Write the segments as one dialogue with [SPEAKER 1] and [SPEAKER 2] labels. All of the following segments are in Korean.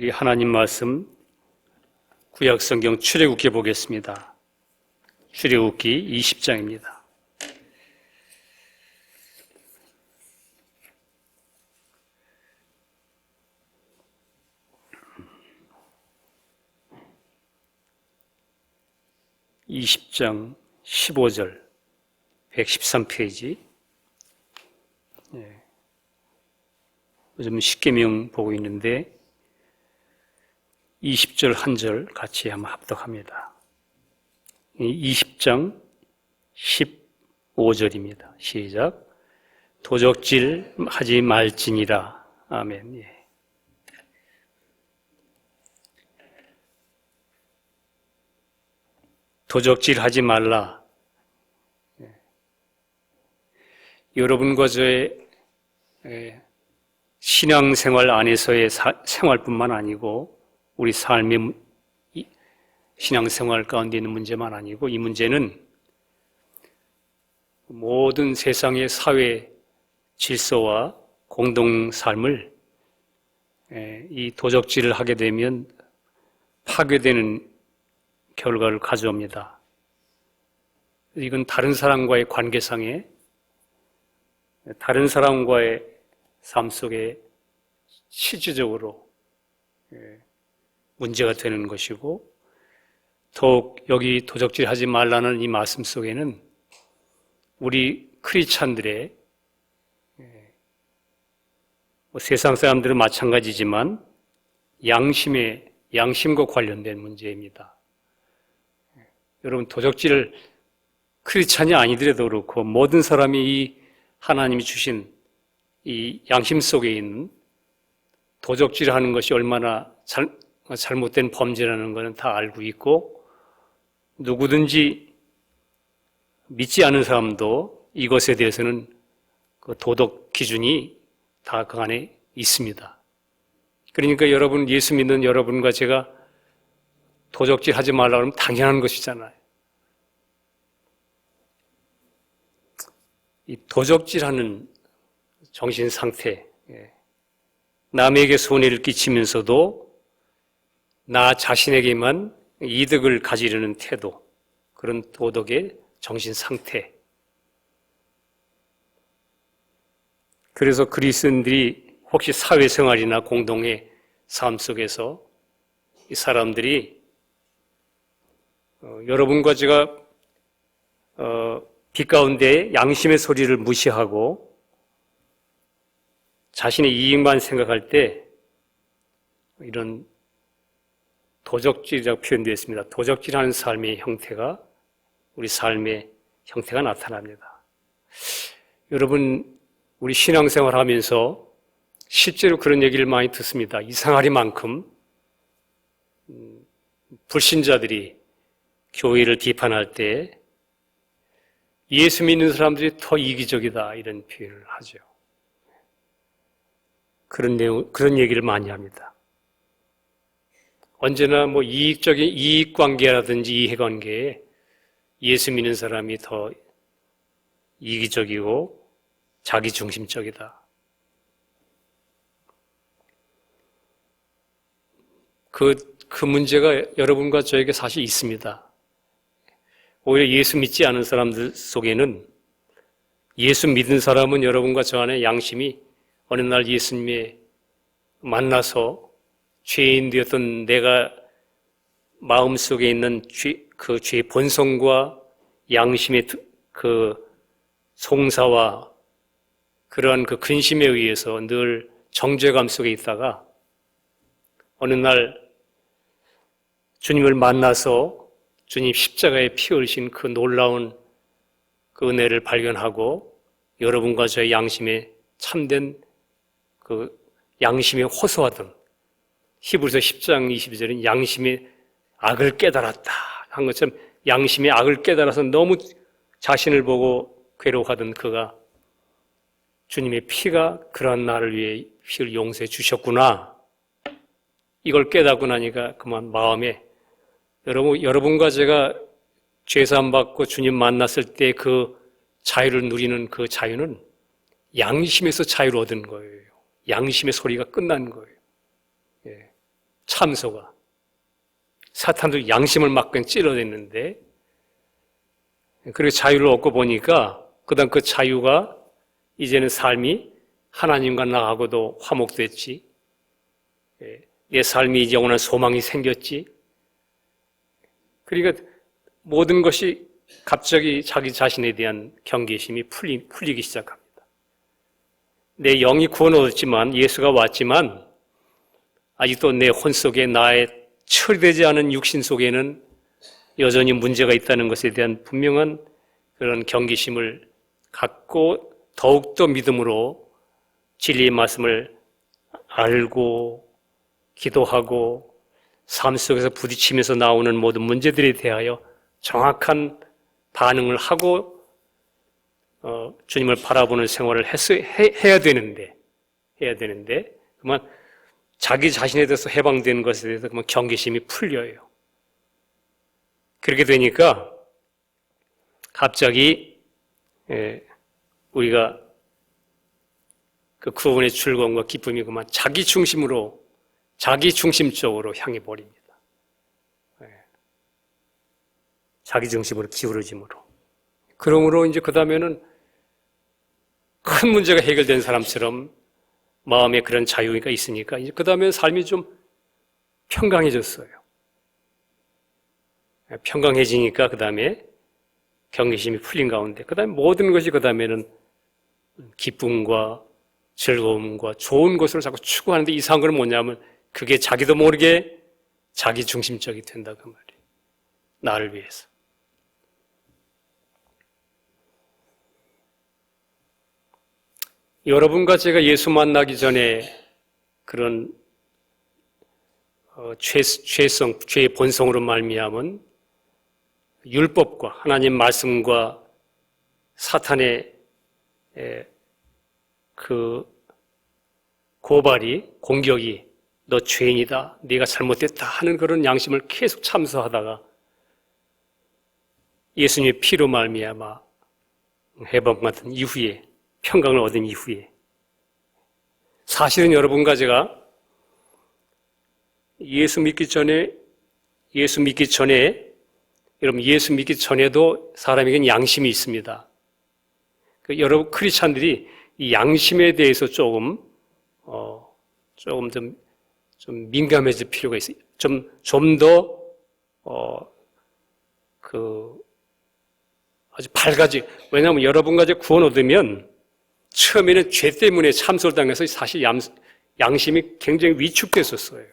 [SPEAKER 1] 우리 하나님 말씀 구약성경 출애굽기 보겠습니다. 출애굽기 20장입니다. (20장) 15절 113페이지. 요즘 십계명 보고 있는데 20절 한 절 같이 한번 합독합니다. 20장 15절입니다. 시작. 도적질 하지 말지니라. 아멘. 도적질 하지 말라. 여러분과 저의 신앙생활 안에서의 생활뿐만 아니고 우리 삶의 신앙생활 가운데 있는 문제만 아니고 이 문제는 모든 세상의 사회 질서와 공동 삶을 이 도적질을 하게 되면 파괴되는 결과를 가져옵니다. 이건 다른 사람과의 관계상에 다른 사람과의 삶 속에 실질적으로 문제가 되는 것이고, 더욱 여기 도적질하지 말라는 이 말씀 속에는 우리 크리스찬들의 세상 사람들은 마찬가지지만 양심과 관련된 문제입니다. 여러분, 도적질 크리스찬이 아니더라도 그렇고 모든 사람이 이 하나님이 주신 이 양심 속에 있는 도적질하는 것이 얼마나 잘못된 범죄라는 것은 다 알고 있고, 누구든지 믿지 않은 사람도 이것에 대해서는 그 도덕 기준이 다 그 안에 있습니다. 그러니까 여러분, 예수 믿는 여러분과 제가 도적질 하지 말라고 하면 당연한 것이잖아요. 이 도적질하는 정신 상태, 남에게 손해를 끼치면서도 나 자신에게만 이득을 가지려는 태도, 그런 도덕의 정신 상태. 그래서 그리스도인들이 혹시 사회생활이나 공동의 삶 속에서 이 사람들이 여러분과 제가 빛 가운데 양심의 소리를 무시하고 자신의 이익만 생각할 때 이런 도적질이라고 표현되어 있습니다. 도적질하는 삶의 형태가 우리 삶의 형태가 나타납니다. 여러분, 우리 신앙생활 하면서 실제로 그런 얘기를 많이 듣습니다. 이상하리만큼 불신자들이 교회를 비판할 때 예수 믿는 사람들이 더 이기적이다, 이런 표현을 하죠. 그런 얘기를 많이 합니다. 언제나 이익적인 이익관계라든지 이해관계에 예수 믿는 사람이 더 이기적이고 자기중심적이다. 그 문제가 여러분과 저에게 사실 있습니다. 오히려 예수 믿지 않은 사람들 속에는, 예수 믿은 사람은 여러분과 저 안에 양심이 어느 날 예수님에 만나서 죄인 되었던 내가 마음속에 있는 그 죄의 본성과 양심의 그 송사와 그러한 그 근심에 의해서 늘 정죄감 속에 있다가 어느 날 주님을 만나서 주님 십자가에 피 흘리신 그 놀라운 그 은혜를 발견하고 여러분과 저의 양심에 참된 그 양심에 호소하던, 히브리서 10장 22절은 양심의 악을 깨달았다 한 것처럼 양심의 악을 깨달아서 너무 자신을 보고 괴로워하던 그가 주님의 피가 그러한 나를 위해 피를 용서해 주셨구나, 이걸 깨닫고 나니까 그만 마음에, 여러분과 제가 죄사함 받고 주님 만났을 때 그 자유를 누리는 그 자유는 양심에서 자유를 얻은 거예요. 양심의 소리가 끝난 거예요. 예. 참소가. 사탄도 양심을 막 그냥 찔러댔는데, 그리고 자유를 얻고 보니까, 그다음 그 자유가 이제는 삶이 하나님과 나하고도 화목됐지. 내 삶이 이제 영원한 소망이 생겼지. 그러니까 모든 것이 갑자기 자기 자신에 대한 경계심이 풀리기 시작합니다. 내 영이 구원 얻었지만, 예수가 왔지만, 아직도 내 혼 속에 나의 처리되지 않은 육신 속에는 여전히 문제가 있다는 것에 대한 분명한 그런 경계심을 갖고 더욱더 믿음으로 진리의 말씀을 알고 기도하고 삶 속에서 부딪히면서 나오는 모든 문제들에 대하여 정확한 반응을 하고 주님을 바라보는 생활을 해야 되는데 그만 자기 자신에 대해서 해방되는 것에 대해서 그만 경계심이 풀려요. 그렇게 되니까 갑자기 우리가 그 구원의 즐거움과 기쁨이 그만 자기 중심적으로 향해 버립니다. 자기 중심으로 기울어짐으로. 그러므로 이제 그 다음에는 큰 문제가 해결된 사람처럼 마음에 그런 자유가 있으니까 이제 그 다음에 삶이 좀 평강해졌어요. 평강해지니까 그 다음에 경계심이 풀린 가운데 그 다음에 모든 것이 그 다음에는 기쁨과 즐거움과 좋은 것을 자꾸 추구하는데 이상한 건 뭐냐면 그게 자기도 모르게 자기 중심적이 된다 그 말이에요. 나를 위해서. 여러분과 제가 예수 만나기 전에 그런 죄의 본성으로 말미암은 율법과 하나님 말씀과 사탄의 그 고발이 공격이 너 죄인이다, 네가 잘못됐다 하는 그런 양심을 계속 참소하다가 예수님의 피로 말미암아 해방 같은 이후에 평강을 얻은 이후에 사실은 여러분과 제가 예수 믿기 전에 여러분 예수 믿기 전에도 사람에게는 양심이 있습니다. 여러분 크리스찬들이 이 양심에 대해서 조금 좀 민감해질 필요가 있어요. 좀 더 아주 밝아지. 왜냐하면 여러분과 이제 구원 얻으면 처음에는 죄 때문에 참소를 당해서 사실 양심이 굉장히 위축됐었어요.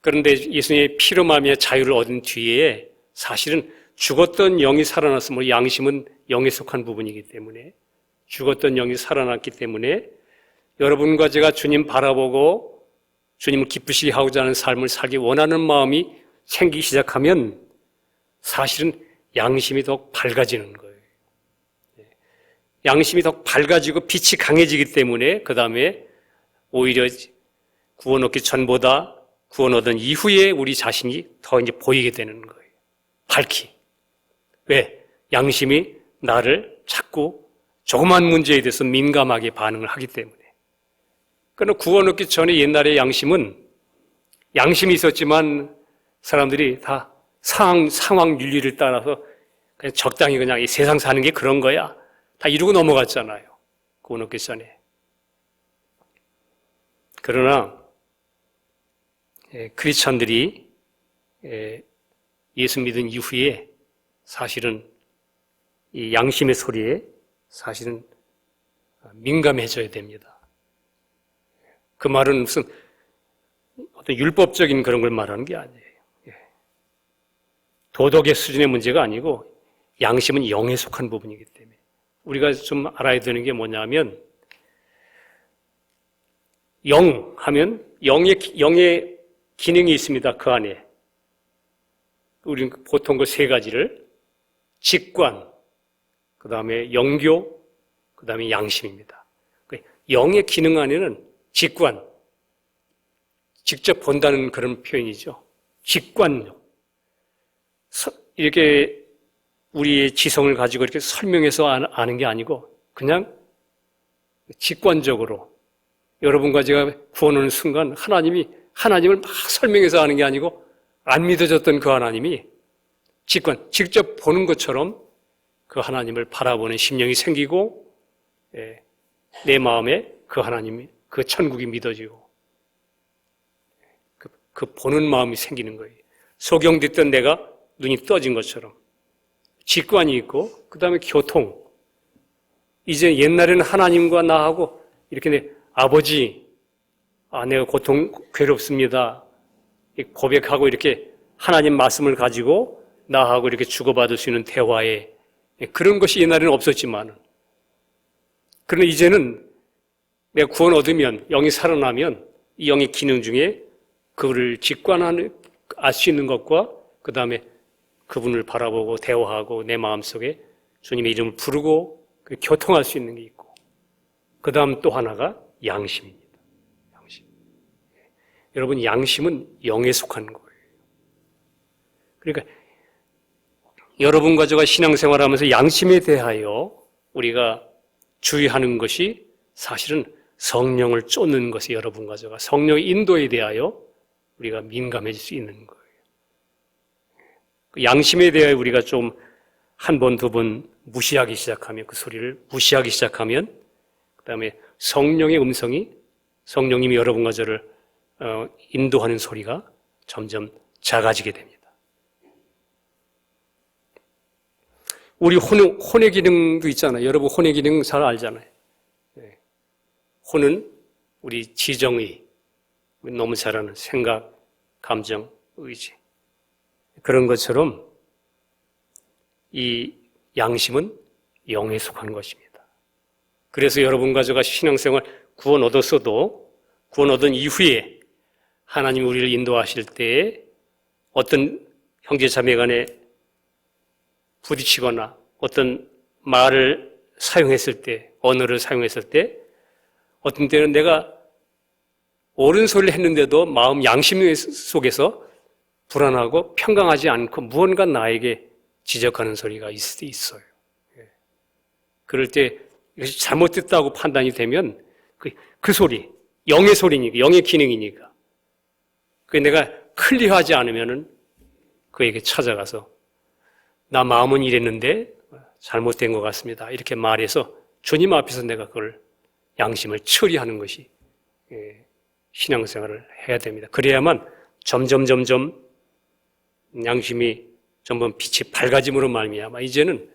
[SPEAKER 1] 그런데 예수님의 피로 말미암아 자유를 얻은 뒤에 사실은 죽었던 영이 살아났으므로 양심은 영에 속한 부분이기 때문에 죽었던 영이 살아났기 때문에 여러분과 제가 주님 바라보고 주님을 기쁘시게 하고자 하는 삶을 살기 원하는 마음이 생기기 시작하면 사실은 양심이 더욱 밝아지는 거예요. 양심이 더욱 밝아지고 빛이 강해지기 때문에 그 다음에 오히려 구원 얻기 전보다 구원 얻은 이후에 우리 자신이 더 이제 보이게 되는 거예요. 밝히. 왜? 양심이 나를 자꾸 조그만 문제에 대해서 민감하게 반응을 하기 때문에. 그러나 구원 얻기 전에 옛날의 양심은 양심이 있었지만 사람들이 다 상황 윤리를 따라서 그냥 적당히 그냥 이 세상 사는 게 그런 거야. 다 이루고 넘어갔잖아요. 구원 얻기 전에. 그러나 크리스천들이 예수 믿은 이후에 사실은 이 양심의 소리에 사실은 민감해져야 됩니다. 그 말은 무슨 어떤 율법적인 그런 걸 말하는 게 아니에요. 도덕의 수준의 문제가 아니고 양심은 영에 속한 부분이기 때문에 우리가 좀 알아야 되는 게 뭐냐면 영 하면 영의 기능이 있습니다. 그 안에. 우리는 보통 그 세 가지를 직관, 그 다음에 영교, 그 다음에 양심입니다. 영의 기능 안에는 직관, 직접 본다는 그런 표현이죠. 직관력. 이렇게 우리의 지성을 가지고 이렇게 설명해서 아는 게 아니고 그냥 직관적으로 여러분과 제가 구원하는 순간 하나님을 막 설명해서 하는 게 아니고 안 믿어졌던 그 하나님이 직접 보는 것처럼 그 하나님을 바라보는 심령이 생기고 내 마음에 그 하나님이 그 천국이 믿어지고 그 보는 마음이 생기는 거예요. 소경됐던 내가 눈이 떠진 것처럼 직관이 있고 그 다음에 교통. 이제 옛날에는 하나님과 나하고 이렇게 아버지, 내가 괴롭습니다. 고백하고 이렇게 하나님 말씀을 가지고 나하고 이렇게 주고받을 수 있는 대화에 그런 것이 옛날에는 없었지만 그러나 이제는 내가 구원 얻으면 영이 살아나면 이 영의 기능 중에 그를 알 수 있는 것과 그 다음에 그분을 바라보고 대화하고 내 마음속에 주님의 이름을 부르고 교통할 수 있는 게 있고 그 다음 또 하나가 양심입니다. 양심. 여러분 양심은 영에 속한 거예요. 그러니까 여러분과 제가 신앙생활하면서 양심에 대하여 우리가 주의하는 것이 사실은 성령을 쫓는 것이 여러분과 제가 성령의 인도에 대하여 우리가 민감해질 수 있는 거예요. 그 양심에 대하여 우리가 좀 한 번, 두 번 무시하기 시작하면 그 소리를 무시하기 시작하면 그 다음에 성령의 음성이 성령님이 여러분과 저를 인도하는 소리가 점점 작아지게 됩니다. 우리 혼의 기능도 있잖아요. 여러분 혼의 기능 잘 알잖아요. 혼은 우리 지정의, 우리 너무 잘 아는 생각, 감정, 의지. 그런 것처럼 이 양심은 영에 속한 것입니다. 그래서 여러분과 제가 신앙생활 구원 얻었어도 구원 얻은 이후에 하나님이 우리를 인도하실 때에 어떤 형제 자매 간에 부딪히거나 어떤 말을 사용했을 때, 언어를 사용했을 때 어떤 때는 내가 옳은 소리를 했는데도 마음 양심 속에서 불안하고 평강하지 않고 무언가 나에게 지적하는 소리가 있을 때 있어요. 그럴 때 이것이 잘못됐다고 판단이 되면 그 소리, 영의 소리니까, 영의 기능이니까 내가 클리어하지 않으면은 그에게 찾아가서 나 마음은 이랬는데 잘못된 것 같습니다. 이렇게 말해서 주님 앞에서 내가 그걸 양심을 처리하는 것이 신앙생활을 해야 됩니다. 그래야만 점점 양심이 점점 빛이 밝아짐으로 말미암아 이제는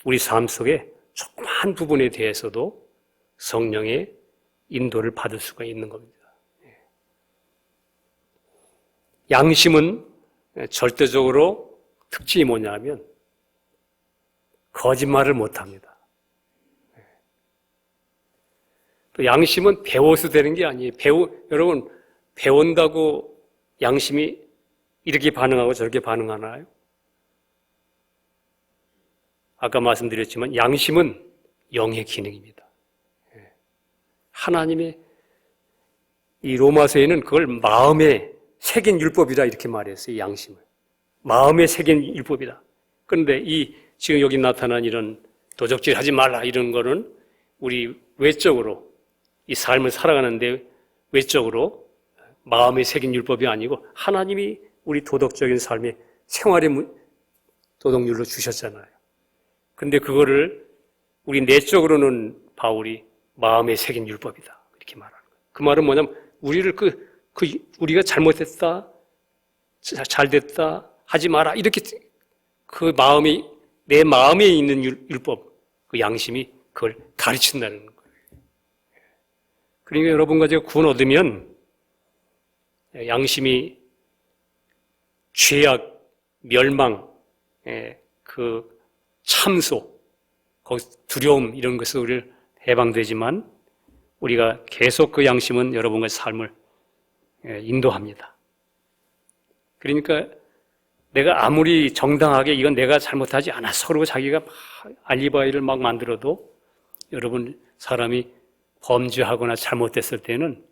[SPEAKER 1] 우리 삶 속에 조그마한 부분에 대해서도 성령의 인도를 받을 수가 있는 겁니다. 양심은 절대적으로 특징이 뭐냐면 거짓말을 못합니다. 또 양심은 배워서 되는 게 아니에요. 여러분 배운다고 양심이 이렇게 반응하고 저렇게 반응하나요? 아까 말씀드렸지만 양심은 영의 기능입니다. 하나님의 이 로마서에는 그걸 마음에 새긴 율법이다 이렇게 말했어요. 양심을. 마음에 새긴 율법이다. 그런데 지금 여기 나타난 이런 도적질 하지 말라 이런 거는 우리 외적으로 이 삶을 살아가는데 외적으로 마음에 새긴 율법이 아니고 하나님이 우리 도덕적인 삶의 생활의 도덕률로 주셨잖아요. 근데 그거를 우리 내적으로는 바울이 마음에 새긴 율법이다 이렇게 말하는 거예요. 그 말은 뭐냐면 우리를 우리가 잘못했다, 잘됐다, 하지 마라 이렇게 그 내 마음에 있는 율법, 그 양심이 그걸 가르친다는 거예요. 그러니까 여러분과 제가 구원 얻으면 양심이 죄악, 멸망, 그 참소, 두려움 이런 것에서 우리를 해방되지만 우리가 계속 그 양심은 여러분의 삶을 인도합니다. 그러니까 내가 아무리 정당하게 이건 내가 잘못하지 않았어 그러고 자기가 알리바이를 막 만들어도 여러분 사람이 범죄하거나 잘못됐을 때는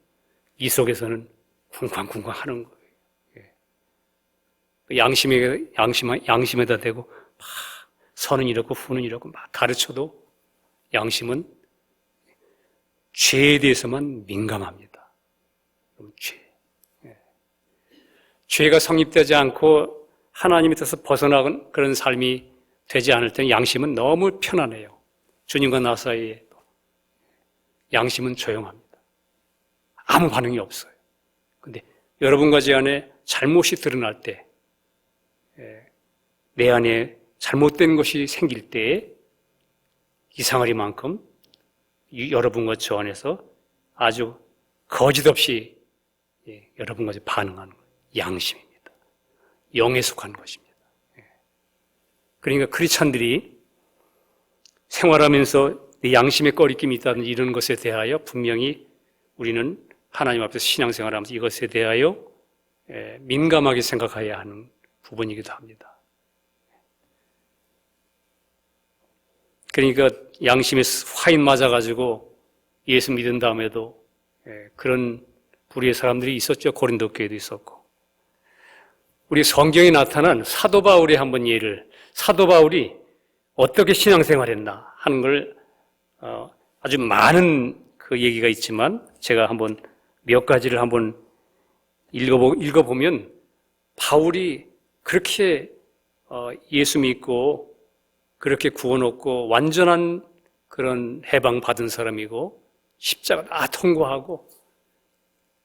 [SPEAKER 1] 이 속에서는 쿵쾅쿵쾅 하는 거예요. 양심에다 대고 막 선은 이렇고 후는 이렇고 막 가르쳐도 양심은 죄에 대해서만 민감합니다. 죄. 죄가 성립되지 않고 하나님의 뜻에서 벗어나는 그런 삶이 되지 않을 때는 양심은 너무 편안해요. 주님과 나 사이에 양심은 조용합니다. 아무 반응이 없어요. 근데 여러분과 제 안에 잘못이 드러날 때, 내 안에 잘못된 것이 생길 때 이상하리만큼 여러분과 저 안에서 아주 거짓없이 여러분과 반응하는 거예요. 양심입니다. 영에 속한 것입니다. 그러니까 크리스찬들이 생활하면서 내 양심에 꺼리낌이 있다는 이런 것에 대하여 분명히 우리는 하나님 앞에서 신앙생활하면서 이것에 대하여 민감하게 생각해야 하는 부분이기도 합니다. 그러니까 양심에 화인 맞아가지고 예수 믿은 다음에도 그런 불의의 사람들이 있었죠. 고린도 교회도 있었고. 우리 성경에 나타난 사도 바울의 한번 예를, 사도 바울이 어떻게 신앙생활했나 하는 걸 아주 많은 그 얘기가 있지만 제가 한번 몇 가지를 한번 읽어보면 바울이 그렇게 예수 믿고 그렇게 구원 얻고 완전한 그런 해방 받은 사람이고 십자가 다 통과하고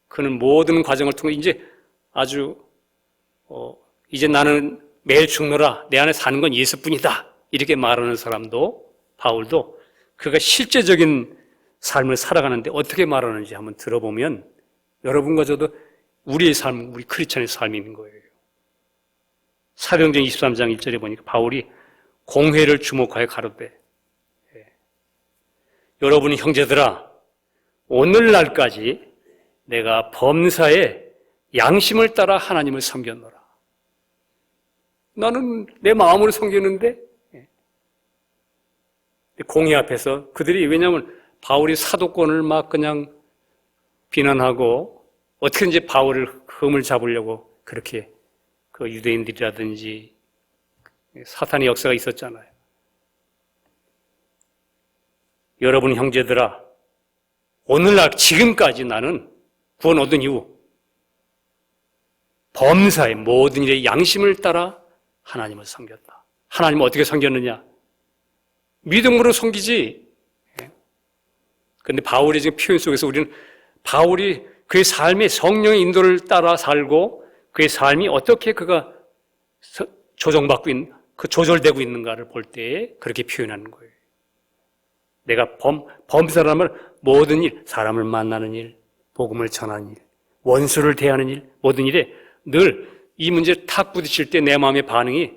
[SPEAKER 1] 그는 모든 과정을 통해 이제 아주 이제 나는 매일 죽노라 내 안에 사는 건 예수뿐이다 이렇게 말하는 사람도 바울도 그가 실제적인 삶을 살아가는데 어떻게 말하는지 한번 들어보면 여러분과 저도 우리의 삶, 우리 크리스찬의 삶이 있는 거예요. 사도행전 23장 1절에 보니까 바울이 공회를 주목하여 가로되 여러분 형제들아 오늘날까지 내가 범사에 양심을 따라 하나님을 섬겼노라. 나는 내 마음으로 섬겼는데 공회 앞에서 그들이 왜냐하면 바울이 사도권을 막 그냥 비난하고 어떻게든지 바울을 흠을 잡으려고 그렇게 그 유대인들이라든지 사탄의 역사가 있었잖아요. 여러분 형제들아 오늘날 지금까지 나는 구원 얻은 이후 범사의 모든 일에 양심을 따라 하나님을 섬겼다. 하나님을 어떻게 섬겼느냐? 믿음으로 섬기지. 그런데 바울의 지금 표현 속에서 우리는 바울이 그의 삶의 성령의 인도를 따라 살고 그의 삶이 어떻게 그가 조정받고 있는, 조절되고 있는가를 볼 때 그렇게 표현하는 거예요. 내가 범사라면 모든 일, 사람을 만나는 일, 복음을 전하는 일, 원수를 대하는 일, 모든 일에 늘 이 문제를 탁 부딪힐 때 내 마음의 반응이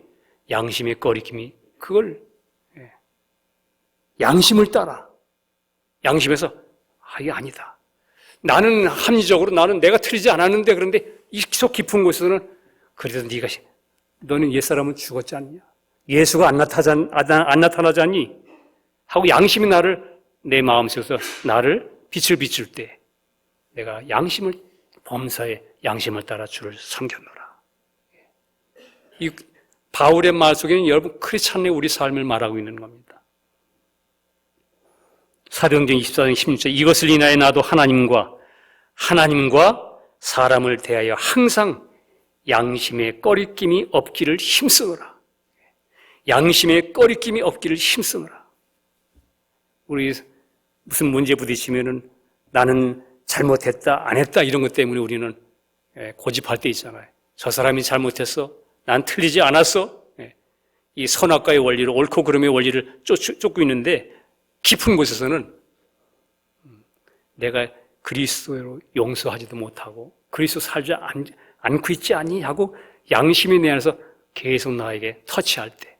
[SPEAKER 1] 양심의 꺼리낌이 그걸 양심을 따라 양심에서 이게 아니다. 나는 합리적으로 나는 내가 틀리지 않았는데 그런데 이 속 깊은 곳에서는 그래도 너는 옛사람은 죽었지 않냐? 예수가 안 나타나지 않니? 하고 양심이 나를 내 마음속에서 나를 빛을 비출 때 내가 양심을 범사에 양심을 따라 주를 섬겼노라. 이 바울의 말 속에는 여러분 크리스찬의 우리 삶을 말하고 있는 겁니다. 사도행전 24장 16절 이것을 인하여 나도 하나님과 사람을 대하여 항상 양심의 꺼리낌이 없기를 힘쓰노라. 양심의 꺼리낌이 없기를 힘쓰노라. 우리 무슨 문제 부딪히면은 나는 잘못했다, 안 했다 이런 것 때문에 우리는 고집할 때 있잖아요. 저 사람이 잘못했어. 난 틀리지 않았어. 이 선악과의 원리를 옳고 그름의 원리를 쫓고 있는데 깊은 곳에서는 내가 그리스도로 용서하지도 못하고 그리스도 살지 않고 있지 않니? 하고 양심이 내 안에서 계속 나에게 터치할 때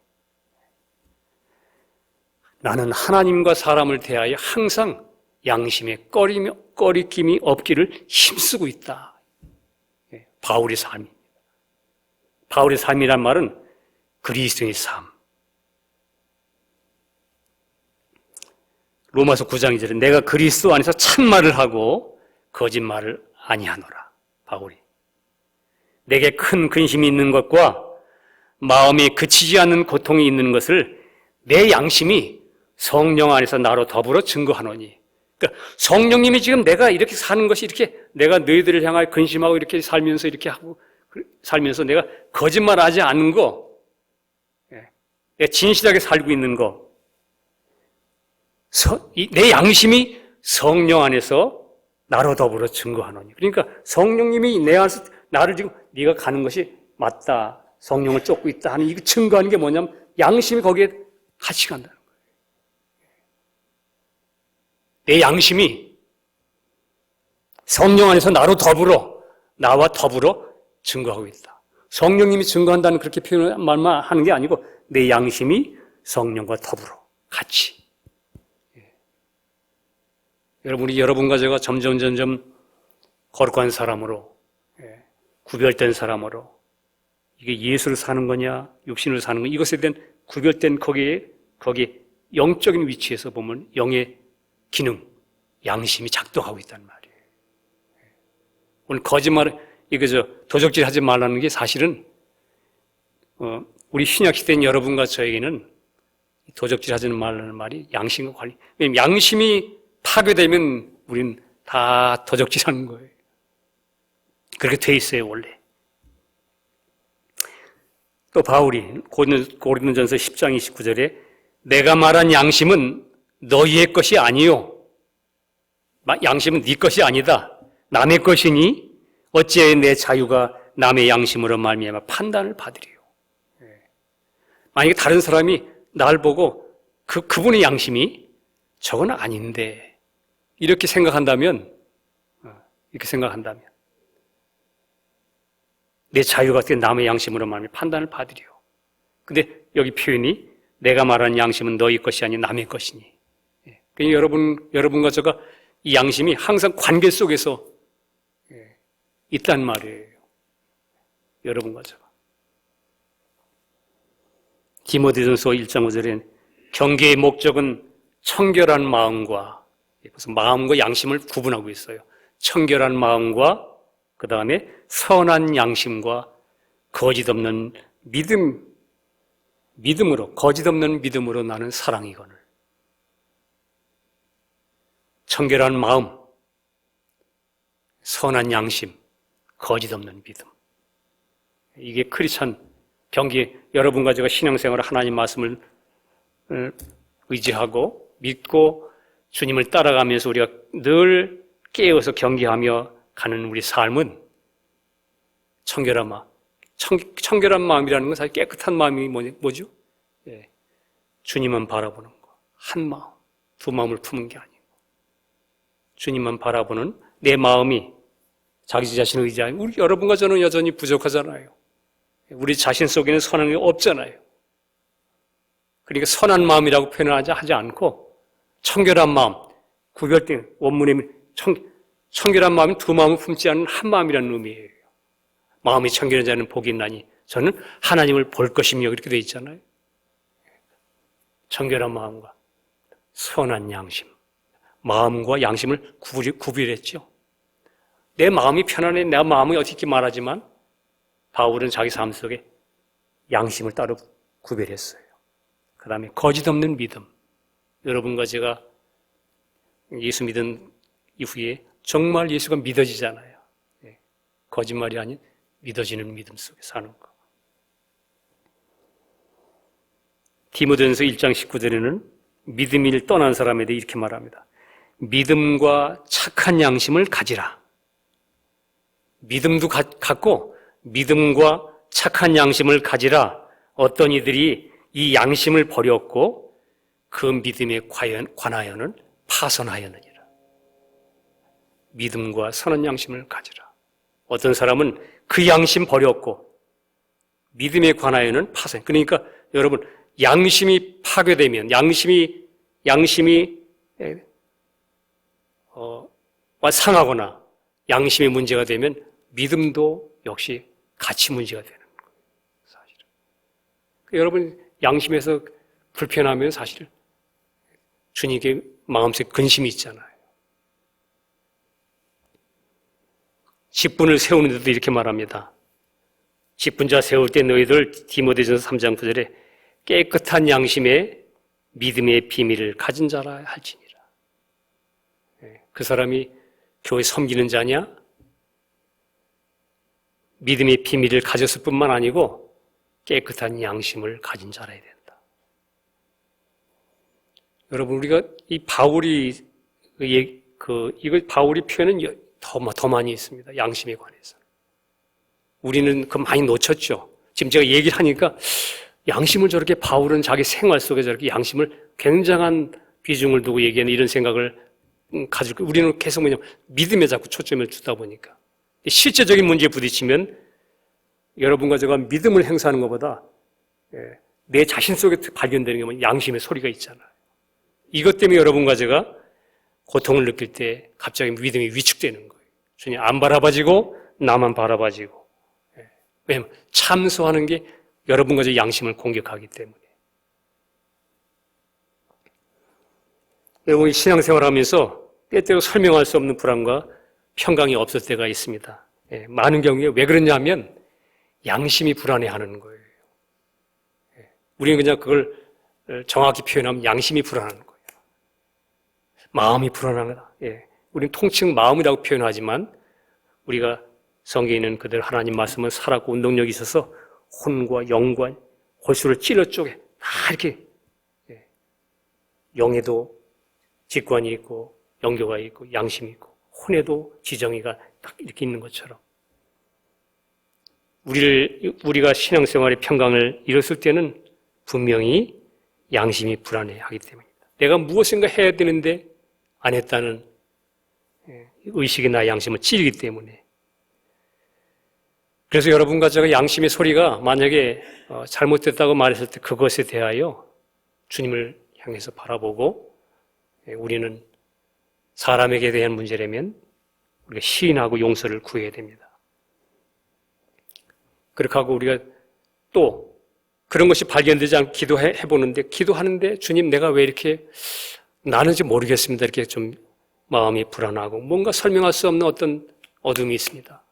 [SPEAKER 1] 나는 하나님과 사람을 대하여 항상 양심의 꺼리낌이 없기를 힘쓰고 있다. 바울의 삶입니다. 바울의 삶이란 말은 그리스도의 삶. 로마서 9장 2절에 내가 그리스도 안에서 참말을 하고 거짓말을 아니하노라. 바울이. 내게 큰 근심이 있는 것과 마음이 그치지 않는 고통이 있는 것을 내 양심이 성령 안에서 나로 더불어 증거하노니. 그러니까 성령님이 지금 내가 이렇게 사는 것이 이렇게 내가 너희들을 향하여 근심하고 이렇게 살면서 이렇게 하고 살면서 내가 거짓말하지 않는 거, 내가 진실하게 살고 있는 거, 내 양심이 성령 안에서 나로 더불어 증거하노니. 그러니까 성령님이 내 안에서 나를 지금 네가 가는 것이 맞다, 성령을 쫓고 있다 하는 이거 증거하는 게 뭐냐면 양심이 거기에 같이 간다는 거예요. 내 양심이 성령 안에서 나와 더불어 증거하고 있다. 성령님이 증거한다는 그렇게 표현을 말만 하는 게 아니고 내 양심이 성령과 더불어 같이. 여러분이 여러분과 제가 점점 거룩한 사람으로, 구별된 사람으로, 이게 예수를 사는 거냐 육신을 사는 거냐 이것에 대한 구별된 거기에 영적인 위치에서 보면 영의 기능, 양심이 작동하고 있단 말이에요. 오늘 거짓말, 도적질 하지 말라는 게 사실은 우리 신약 시대인 여러분과 저에게는 도적질 하지 말라는 말이 양심과 관리. 왜냐하면 양심이 파괴되면 우린 다 도적질하는 거예요. 그렇게 돼 있어요 원래. 또 바울이 고린도전서 10장 29절에 내가 말한 양심은 너희의 것이 아니요, 양심은 네 것이 아니다, 남의 것이니 어찌해 내 자유가 남의 양심으로 말미암아 판단을 받으리요. 만약에 다른 사람이 날 보고 그분의 양심이 저건 아닌데 이렇게 생각한다면 내 자유가 남의 양심으로 말미암아 판단을 받으리요. 근데 여기 표현이 내가 말하는 양심은 너희 것이 아닌 남의 것이니. 그러니까 여러분과 제가 이 양심이 항상 관계 속에서 있단 말이에요. 여러분과 제가. 디모데전서 1장 5절엔 경계의 목적은 청결한 마음과, 그래서 마음과 양심을 구분하고 있어요. 청결한 마음과 그 다음에 선한 양심과 거짓 없는 거짓 없는 믿음으로 나는 사랑이거늘. 청결한 마음, 선한 양심, 거짓 없는 믿음. 이게 크리스찬 경계, 여러분과 제가 신앙생활을 하나님 말씀을 의지하고 믿고 주님을 따라가면서 우리가 늘 깨어서 경계하며 가는 우리 삶은 청결한 마음. 청결한 마음이라는 건 사실 깨끗한 마음이 뭐죠? 주님만 바라보는 거. 한 마음, 두 마음을 품은 게 아니고 주님만 바라보는 내 마음이 자기 자신을 의지하는, 우리 여러분과 저는 여전히 부족하잖아요. 우리 자신 속에는 선한 게 없잖아요. 그러니까 선한 마음이라고 표현하지 않고 청결한 마음, 구별된 원문에 청결한 마음은 두 마음을 품지 않는 한 마음이라는 의미예요. 마음이 청결한 자는 복이 있나니 저는 하나님을 볼 것이며 그렇게 되어 있잖아요. 청결한 마음과 선한 양심, 마음과 양심을 구별했죠. 내 마음이 편안해, 내 마음이 어떻게 말하지만 바울은 자기 삶 속에 양심을 따로 구별했어요. 그 다음에 거짓 없는 믿음. 여러분과 제가 예수 믿은 이후에 정말 예수가 믿어지잖아요. 거짓말이 아닌 믿어지는 믿음 속에 사는 거. 디모데전서 1장 19절에는 믿음을 떠난 사람에 대해 이렇게 말합니다. 믿음과 착한 양심을 가지라. 믿음도 갖고 믿음과 착한 양심을 가지라. 어떤 이들이 이 양심을 버렸고 그 믿음에 관하여는 파선하였느니라. 믿음과 선한 양심을 가지라. 어떤 사람은 그 양심 버렸고 믿음에 관하여는 파선. 그러니까 여러분, 양심이 파괴되면 양심이 상하거나 양심의 문제가 되면 믿음도 역시 같이 문제가 되는 거예요. 사실은. 여러분, 양심에서 불편하면 사실 주님께 마음속에 근심이 있잖아요. 직분을 세우는 데도 이렇게 말합니다. 직분자 세울 때 너희들 디모데전서 3장 9절에 깨끗한 양심에 믿음의 비밀을 가진 자라 할지니라. 그 사람이 교회 섬기는 자냐? 믿음의 비밀을 가졌을 뿐만 아니고 깨끗한 양심을 가진 자라야 된다. 여러분, 우리가 이 바울이 바울이 표현은 더 많이 있습니다. 양심에 관해서. 우리는 그 많이 놓쳤죠. 지금 제가 얘기를 하니까 양심을 저렇게 바울은 자기 생활 속에 저렇게 양심을 굉장한 비중을 두고 얘기하는 이런 생각을 가지고 우리는 계속 믿음에 자꾸 초점을 주다 보니까 실제적인 문제에 부딪히면 여러분과 제가 믿음을 행사하는 것보다 내 자신 속에 발견되는 게 양심의 소리가 있잖아요. 이것 때문에 여러분과 제가 고통을 느낄 때 갑자기 믿음이 위축되는 거예요. 주님 안 바라봐지고 나만 바라봐지고. 왜냐하면 참소하는 게 여러분과 제 양심을 공격하기 때문에. 여러분이 신앙생활하면서 때때로 설명할 수 없는 불안과 평강이 없을 때가 있습니다. 많은 경우에 왜 그러냐면 양심이 불안해하는 거예요. 우리는 그냥 그걸 정확히 표현하면 양심이 불안한 거예요. 마음이 불안하다. 우리는 통칭 마음이라고 표현하지만 우리가 성경에 있는 그대로 하나님 말씀은 살았고 운동력이 있어서 혼과 영과 골수를 찔러 쪼개 다 이렇게 영에도 직관이 있고 영교가 있고 양심이 있고 혼에도 지정의가 딱 이렇게 있는 것처럼 우리가 신앙생활의 평강을 잃었을 때는 분명히 양심이 불안해하기 때문입니다. 내가 무엇인가 해야 되는데 안 했다는 의식이 나의 양심을 찌르기 때문에. 그래서 여러분과 제가 양심의 소리가 만약에 잘못됐다고 말했을 때 그것에 대하여 주님을 향해서 바라보고 우리는 사람에게 대한 문제라면 우리가 시인하고 용서를 구해야 됩니다. 그렇게 하고 우리가 또 그런 것이 발견되지 않고 기도해보는데 기도하는데 주님 내가 왜 이렇게 나는지 모르겠습니다. 이렇게 좀 마음이 불안하고 뭔가 설명할 수 없는 어떤 어둠이 있습니다.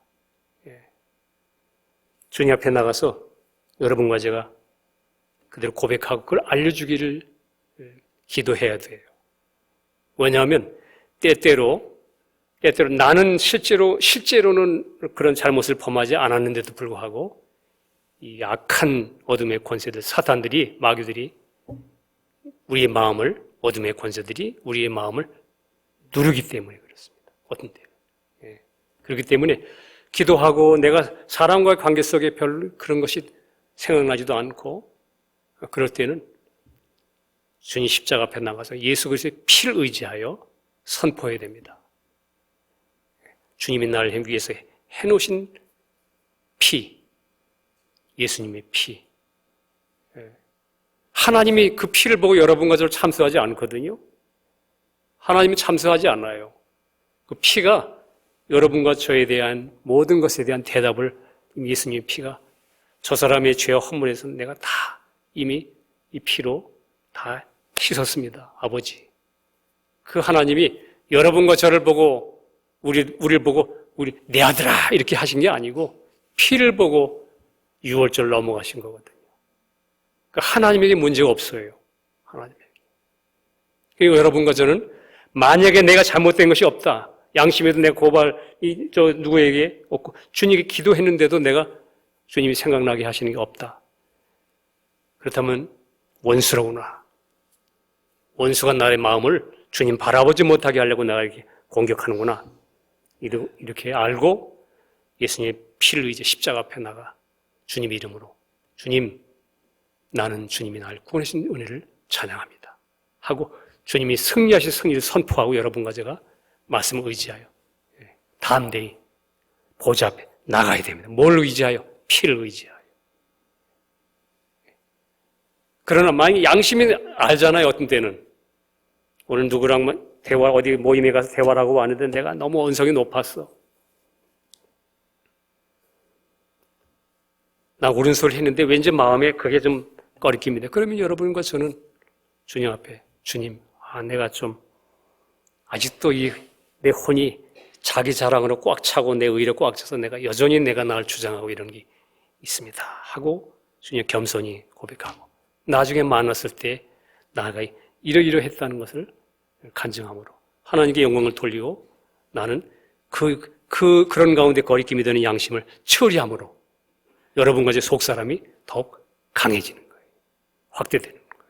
[SPEAKER 1] 주님 앞에 나가서 여러분과 제가 그대로 고백하고 그걸 알려주기를 기도해야 돼요. 왜냐하면 때때로 나는 실제로는 그런 잘못을 범하지 않았는데도 불구하고 이 악한 어둠의 권세들, 사탄들이, 마귀들이 우리의 마음을, 어둠의 권세들이 우리의 마음을 누르기 때문에 그렇습니다. 어떤 때. 그렇기 때문에 기도하고 내가 사람과의 관계 속에 별로 그런 것이 생각나지도 않고 그럴 때는 주님 십자가 앞에 나가서 예수 그리스도의 피를 의지하여 선포해야 됩니다. 주님이 나를 위해서 해놓으신 피, 예수님의 피. 하나님이 그 피를 보고 여러분과 저를 참수하지 않거든요. 하나님이 참수하지 않아요. 그 피가 여러분과 저에 대한 모든 것에 대한 대답을 예수님의 피가 저 사람의 죄와 허물에서 내가 다 이미 이 피로 다 씻었습니다. 아버지. 그 하나님이 여러분과 저를 보고 우리를 보고 우리 내 아들아 이렇게 하신 게 아니고 피를 보고 유월절 넘어가신 거거든요. 그러니까 하나님에게 문제가 없어요. 하나님에게. 그리고 여러분과 저는 만약에 내가 잘못된 것이 없다. 양심에도 내가 누구에게 없고 주님께 기도했는데도 내가 주님이 생각나게 하시는 게 없다. 그렇다면 원수로구나. 원수가 나의 마음을 주님 바라보지 못하게 하려고 내가 이렇게 공격하는구나. 이렇게 알고 예수님의 피를 의지해 십자가 앞에 나가 주님 이름으로 주님 나는 주님이 나를 구원하신 은혜를 찬양합니다. 하고 주님이 승리하신 승리를 선포하고 여러분과 제가 말씀을 의지하여 담대히 보좌 앞에 나가야 됩니다. 뭘 의지하여? 피를 의지하여. 그러나 만약 양심이 알잖아요. 어떤 때는 오늘 누구랑 어디 모임에 가서 대화를 하고 왔는데 내가 너무 언성이 높았어. 나 옳은 소리를 했는데 왠지 마음에 그게 좀 꺼리깁니다. 그러면 여러분과 저는 주님 앞에 주님, 내가 좀 아직도 내 혼이 자기 자랑으로 꽉 차고 내 의로 꽉 차서 내가 여전히 내가 나를 주장하고 이런 게 있습니다. 하고 주님 겸손히 고백하고 나중에 만났을 때 나가 이러이러했다는 것을 간증함으로 하나님께 영광을 돌리고 나는 그런 가운데 거리낌이 되는 양심을 처리함으로 여러분과 제 속사람이 더욱 강해지는 거예요. 확대되는 거예요.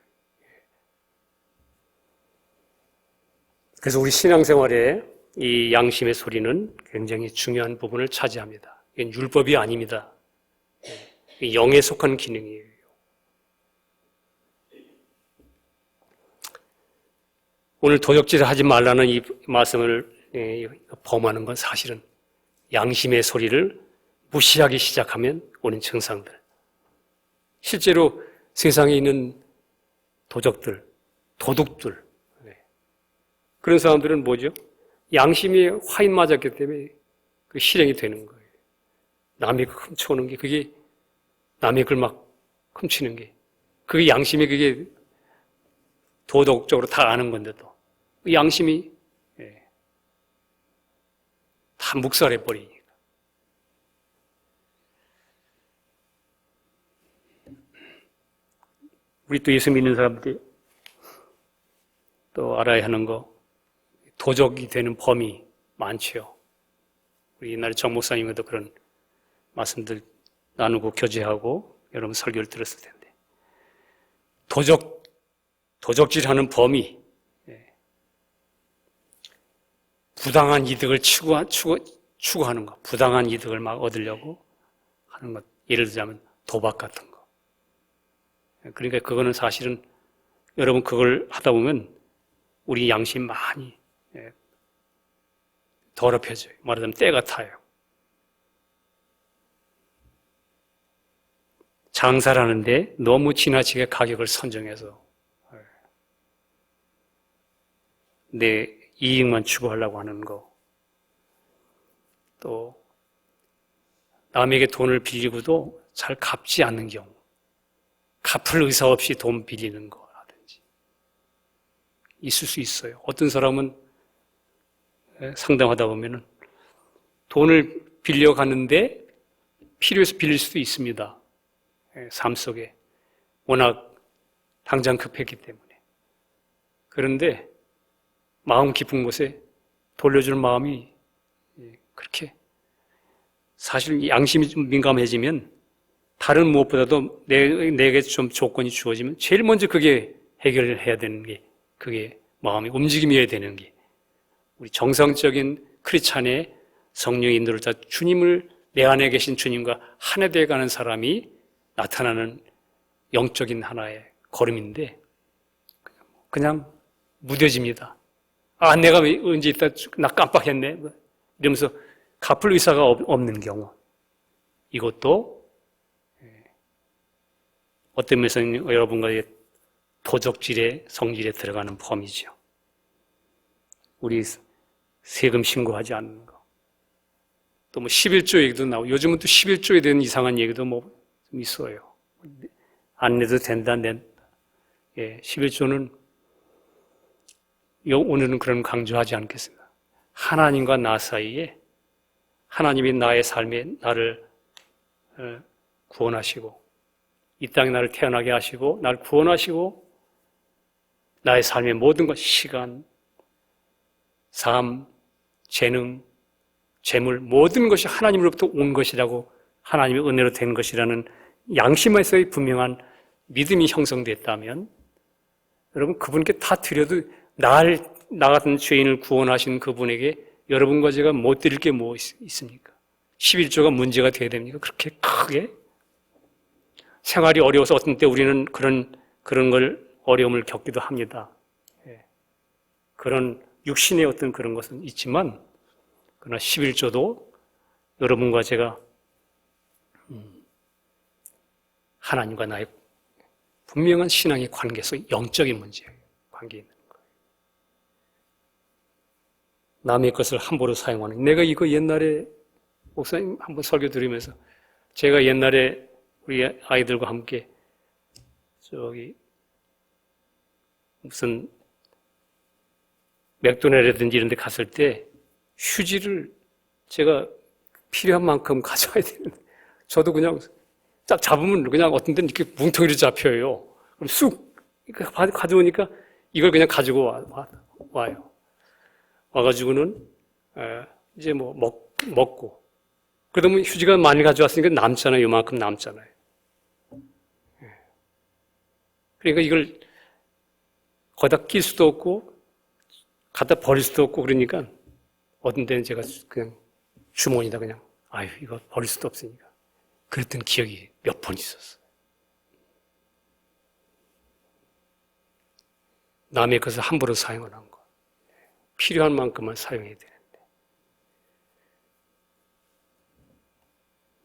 [SPEAKER 1] 그래서 우리 신앙생활에 이 양심의 소리는 굉장히 중요한 부분을 차지합니다. 이건 율법이 아닙니다. 영에 속한 기능이에요. 오늘 도적질을 하지 말라는 이 말씀을 범하는 건 사실은 양심의 소리를 무시하기 시작하면 오는 증상들. 실제로 세상에 있는 도적들, 도둑들, 그런 사람들은 뭐죠? 양심이 화인 맞았기 때문에 그 실행이 되는 거예요. 남의 걸 훔쳐오는 게, 그게 남의 걸 막 훔치는 게, 그게 양심이 그게 도덕적으로 다 아는 건데도 그 양심이 다 묵살해버리니까. 우리 또 예수 믿는 사람들이 또 알아야 하는 거, 도적이 되는 범위 많지요. 우리 옛날에 정 목사님과도 그런 말씀들 나누고 교제하고 여러분 설교를 들었을 텐데, 도적질하는 범위, 부당한 이득을 추구하는 것, 부당한 이득을 막 얻으려고 하는 것, 예를 들자면 도박 같은 거. 그러니까 그거는 사실은 여러분 그걸 하다 보면 우리 양심 많이 더럽혀져요. 말하자면 때가 타요. 장사를 하는데 너무 지나치게 가격을 선정해서 내 이익만 추구하려고 하는 거, 또 남에게 돈을 빌리고도 잘 갚지 않는 경우, 갚을 의사 없이 돈 빌리는 거라든지 있을 수 있어요. 어떤 사람은 상담하다 보면은 돈을 빌려가는데 필요해서 빌릴 수도 있습니다. 삶 속에 워낙 당장 급했기 때문에. 그런데 마음 깊은 곳에 돌려줄 마음이 그렇게, 사실 양심이 좀 민감해지면 다른 무엇보다도 내게 좀 조건이 주어지면 제일 먼저 그게 해결을 해야 되는 게, 그게 마음의 움직임이어야 되는 게, 우리 정상적인 크리스찬의 성령의 인도를 따라 주님을, 내 안에 계신 주님과 하나 되어가는 사람이 나타나는 영적인 하나의 걸음인데 그냥 무뎌집니다. 아, 내가 언제 있다 나 깜빡했네 이러면서 갚을 의사가 없는 경우, 이것도 어떤 면에서는 여러분과의 도적질의 성질에 들어가는 범위죠. 우리 세금 신고하지 않는 거, 또 뭐 11조 얘기도 나오고, 요즘은 또 11조에 대한 이상한 얘기도 뭐 좀 있어요. 안 내도 된다, 11조는 오늘은 그런 강조하지 않겠습니다. 하나님과 나 사이에, 하나님이 나의 삶에 나를 구원하시고 이 땅에 나를 태어나게 하시고 나를 구원하시고 나의 삶의 모든 것, 시간, 삶, 재능, 재물, 모든 것이 하나님으로부터 온 것이라고, 하나님의 은혜로 된 것이라는 양심에서의 분명한 믿음이 형성됐다면 여러분 그분께 다 드려도 나 같은 죄인을 구원하신 그분에게 여러분과 제가 못 드릴 게 뭐 있습니까? 11조가 문제가 돼야 됩니까? 그렇게 크게? 생활이 어려워서 어떤 때 우리는 그런 걸 어려움을 겪기도 합니다. 그런 육신의 어떤 그런 것은 있지만, 그러나 11조도 여러분과 제가 하나님과 나의 분명한 신앙의 관계에서 영적인 문제예요. 관계에 있는 거예요. 남의 것을 함부로 사용하는, 내가 이거 옛날에 목사님 한번 설교 들으면서 제가 옛날에 우리 아이들과 함께 무슨 맥도날드든지 이런 데 갔을 때 휴지를 제가 필요한 만큼 가져와야 되는데, 저도 그냥 딱 잡으면 그냥 어떤 데는 이렇게 뭉텅이로 잡혀요. 그럼 쑥 가져오니까 이걸 그냥 가지고 와요. 와가지고는 이제 뭐 먹고 그러면 휴지가 많이 가져왔으니까 남잖아요. 요만큼 남잖아요. 그러니까 이걸 거기다 낄 수도 없고 갖다 버릴 수도 없고 그러니까 어떤 데는 제가 그냥 주머니다 그냥 아유 이거 버릴 수도 없으니까 그랬던 기억이 몇 번 있었어요. 남의 것을 함부로 사용을 한 거. 필요한 만큼만 사용해야 되는데.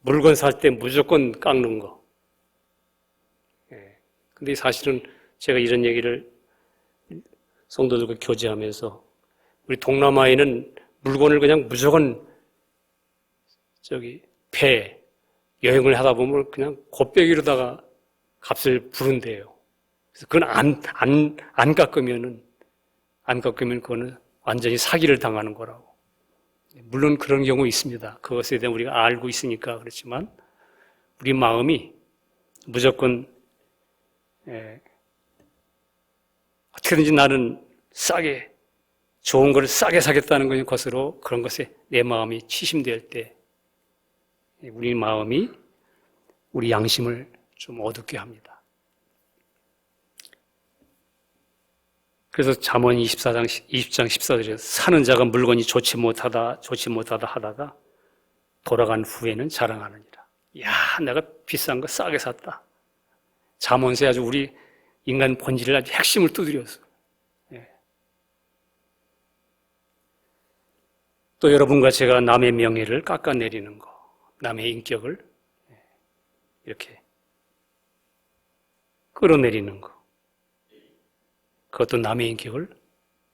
[SPEAKER 1] 물건 살 때 무조건 깎는 거. 근데 사실은 제가 이런 얘기를 성도들과 교제하면서 우리 동남아에는 물건을 그냥 무조건 배 여행을 하다 보면 그냥 곱빼기로다가 값을 부른대요. 그래서 그건 안 깎으면 그거는 완전히 사기를 당하는 거라고. 물론 그런 경우 있습니다. 그것에 대해 우리가 알고 있으니까 그렇지만 우리 마음이 무조건 어떻게든지 나는 싸게 좋은 걸 싸게 사겠다는 것으로 그런 것에 내 마음이 치심될 때 우리 마음이 우리 양심을 좀 어둡게 합니다. 그래서 잠언 20장 14절에 사는 자가 물건이 좋지 못하다 하다가 돌아간 후에는 자랑하느니라. 야, 내가 비싼 거 싸게 샀다. 잠언서에 아주 우리 인간 본질을 아주 핵심을 두드렸어. 또 여러분과 제가 남의 명예를 깎아내리는 거, 남의 인격을 이렇게 끌어내리는 거, 그것도 남의 인격을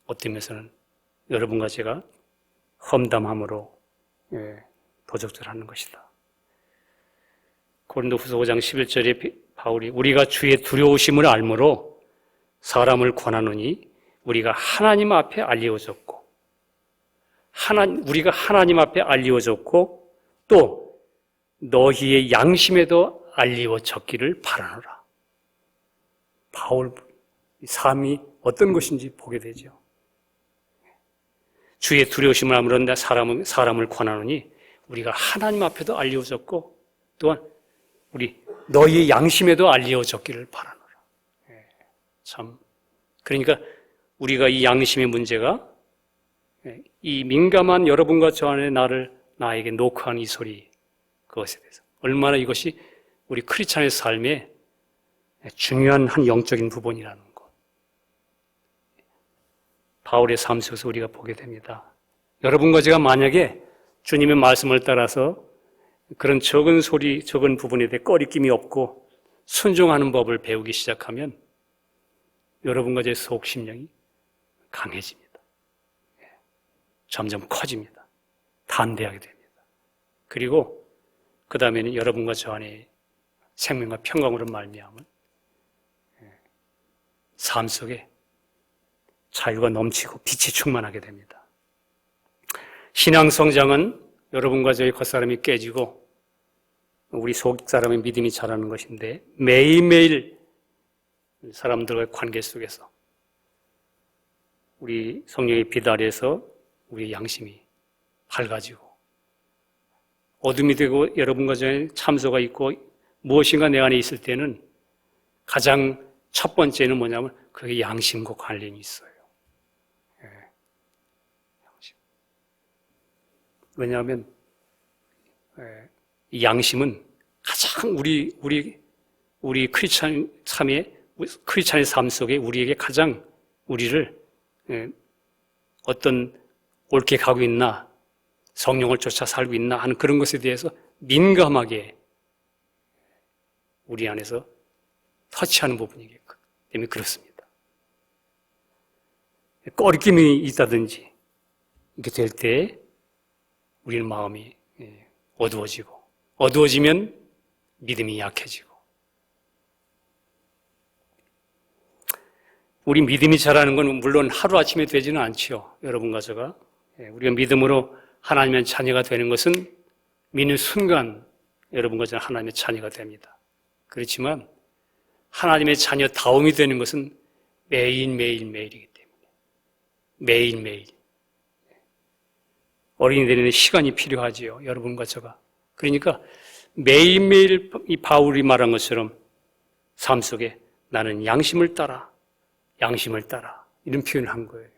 [SPEAKER 1] 어떤 면에서는 여러분과 제가 험담함으로 도적질하는 것이다. 고린도후서 5장 11절에 바울이 우리가 주의 두려우심을 알므로 사람을 권하노니 우리가 하나님 앞에 알리워졌고 우리가 하나님 앞에 알리워졌고 또 너희의 양심에도 알리워졌기를 바라노라. 바울 삶이 어떤 것인지 보게 되죠. 주의 두려우심을 알므로 사람을 권하노니 우리가 하나님 앞에도 알리워졌고 또한 우리 너희의 양심에도 알리워졌기를 바라노라. 참 그러니까 우리가 이 양심의 문제가 이 민감한 여러분과 저 안에 나에게 녹화한 이 소리 그것에 대해서 얼마나 이것이 우리 크리스찬의 삶에 중요한 한 영적인 부분이라는 것. 바울의 삶 속에서 우리가 보게 됩니다. 여러분과 제가 만약에 주님의 말씀을 따라서 그런 적은 소리, 적은 부분에 대해 꺼리낌이 없고 순종하는 법을 배우기 시작하면 여러분과 제 속심령이 강해집니다. 점점 커집니다. 담대하게 됩니다. 그리고 그 다음에는 여러분과 저 안에 생명과 평강으로 말미암은 삶 속에 자유가 넘치고 빛이 충만하게 됩니다. 신앙 성장은 여러분과 저희 겉사람이 깨지고 우리 속 사람의 믿음이 자라는 것인데 매일매일 사람들과의 관계 속에서 우리 성령의 빛 아래에서 우리의 양심이 밝아지고 어둠이 되고 여러분과 저의 참소가 있고 무엇인가 내 안에 있을 때는 가장 첫 번째는 뭐냐면 그게 양심과 관련이 있어요. 양심. 왜냐하면 이 양심은 가장 우리 크리스찬의 삶 속에 우리에게 가장 우리를 어떤 옳게 가고 있나 성령을 쫓아 살고 있나 하는 그런 것에 대해서 민감하게 우리 안에서 터치하는 부분이기 때문에 그렇습니다. 꺼리낌이 있다든지 이렇게 될 때 우리는 마음이 어두워지면 믿음이 약해지고 우리 믿음이 자라는 건 물론 하루아침에 되지는 않지요. 여러분과 제가 우리가 믿음으로 하나님의 자녀가 되는 것은 믿는 순간 여러분과 저는 하나님의 자녀가 됩니다. 그렇지만 하나님의 자녀다움이 되는 것은 매일매일이기 때문에 매일매일 어린이 되는 시간이 필요하지요. 여러분과 저가. 그러니까 매일매일 이 바울이 말한 것처럼 삶 속에 나는 양심을 따라 이런 표현을 한 거예요.